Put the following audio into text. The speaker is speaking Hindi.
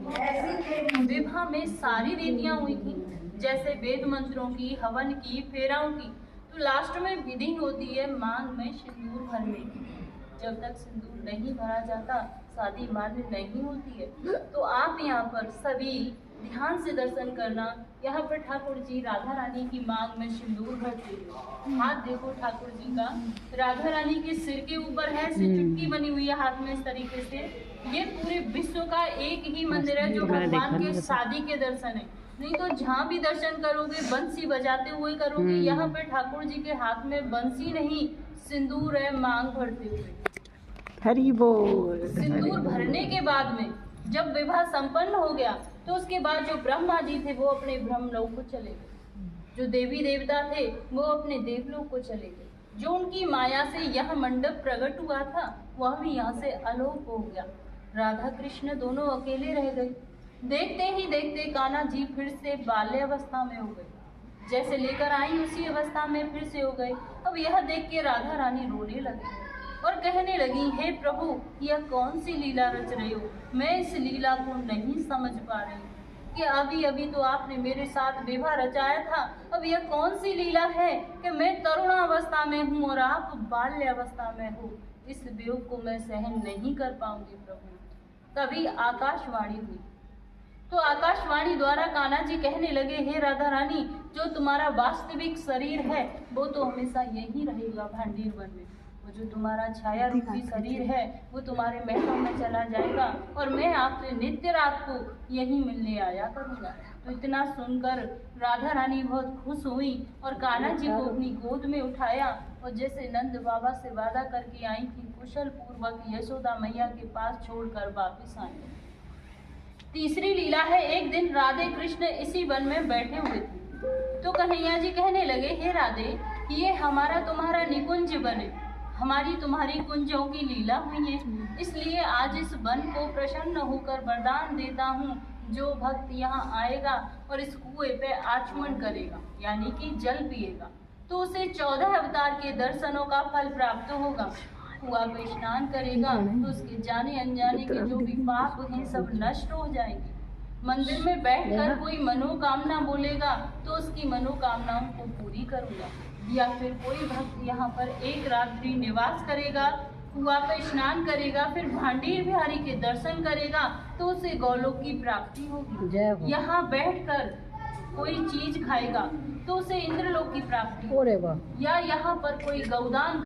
थी। विवाह में सारी रीतियां हुई थी, जैसे वेद मंत्रों की, हवन की, फेराओं की। तो लास्ट में विधि होती है मांग में सिंदूर भरने की। जब तक सिंदूर नहीं भरा जाता शादी मान्य नहीं होती है। तो आप यहाँ पर सभी ध्यान से दर्शन करना। यहाँ पर ठाकुर जी राधा रानी की मांग में सिंदूर भरते हुए, हाथ देखो ठाकुर जी का राधा रानी के सिर के ऊपर है, सिर चुटकी बनी हुई है हाथ में इस तरीके से। ये पूरे विश्व का एक ही मंदिर है जो भगवान के शादी के दर्शन है। नहीं तो जहाँ भी दर्शन करोगे बंसी बजाते हुए करोगे। यहाँ पे ठाकुर जी के हाथ में बंसी नहीं, सिंदूर है मांग भरते हुए। हरि बोल। सिंदूर भरने के बाद में जब विवाह संपन्न हो गया तो उसके बाद जो ब्रह्मा जी थे वो अपने ब्रह्मलोक को चले गए, जो देवी देवता थे वो अपने देवलोक को चले गए। जो उनकी माया से यह मंडप प्रकट हुआ था वह भी यहाँ से अलोप हो गया। राधा कृष्ण दोनों अकेले रह गए। देखते ही देखते कान्हा जी फिर से बाल्य अवस्था में हो गए, जैसे लेकर आई उसी अवस्था में फिर से हो गए। अब यह देख के राधा रानी रोने लगी और कहने लगी, हे प्रभु यह कौन सी लीला रच रहे हो? मैं इस लीला को नहीं समझ पा रही कि अभी अभी तो आपने मेरे साथ विवाह रचाया था। अब यह कौन सी लीला है कि मैं तरुणावस्था में हूँ और आप बाल्य अवस्था में हो? इस वियोग को मैं सहन नहीं कर पाऊंगी प्रभु। तभी आकाशवाणी हुई। तो आकाशवाणी द्वारा कान्हा जी कहने लगे, हे राधा रानी जो तुम्हारा वास्तविक शरीर है वो तो हमेशा यही रहेगा भांडीर वन में। वो जो तुम्हारा छाया रूपी शरीर है वो तुम्हारे महलों में चला जाएगा और मैं आपसे नित्य रात को यही मिलने आया करूँगा। तो इतना सुनकर राधा रानी बहुत खुश हुई और कान्हा जी को अपनी गोद में उठाया और जैसे नंद बाबा से वादा करके आई थी कुशल पूर्वक यशोदा मैया के पास छोड़कर वापिस आई। तीसरी लीला है, एक दिन राधे कृष्ण इसी वन में बैठे हुए थे तो कन्हैया जी कहने लगे, हे राधे ये हमारा तुम्हारा निकुंज वन है, हमारी तुम्हारी कुंजों की लीला हुई है, इसलिए आज इस वन को प्रसन्न होकर वरदान देता हूँ। जो भक्त यहाँ आएगा और इस कुएं पे आचमन करेगा यानी कि जल पिएगा तो उसे 14 अवतार के दर्शनों का फल प्राप्त होगा। कुआं पे स्नान करेगा तो उसके जाने अनजाने के जो भी पाप हैं सब नष्ट हो जाएंगे। मंदिर में बैठकर कोई मनोकामना बोलेगा तो उसकी मनोकामनाओं को पूरी करूँगा। या फिर कोई भक्त यहाँ पर एक रात्रि निवास करेगा, कुआं पे स्नान करेगा, फिर भांडीर बिहारी के दर्शन करेगा तो उसे गौलोक की प्राप्ति होगी। यहाँ बैठकर कोई चीज खाएगा तो उसे इंद्रलोक की प्राप्ति होगी। या यहाँ पर कोई गौदान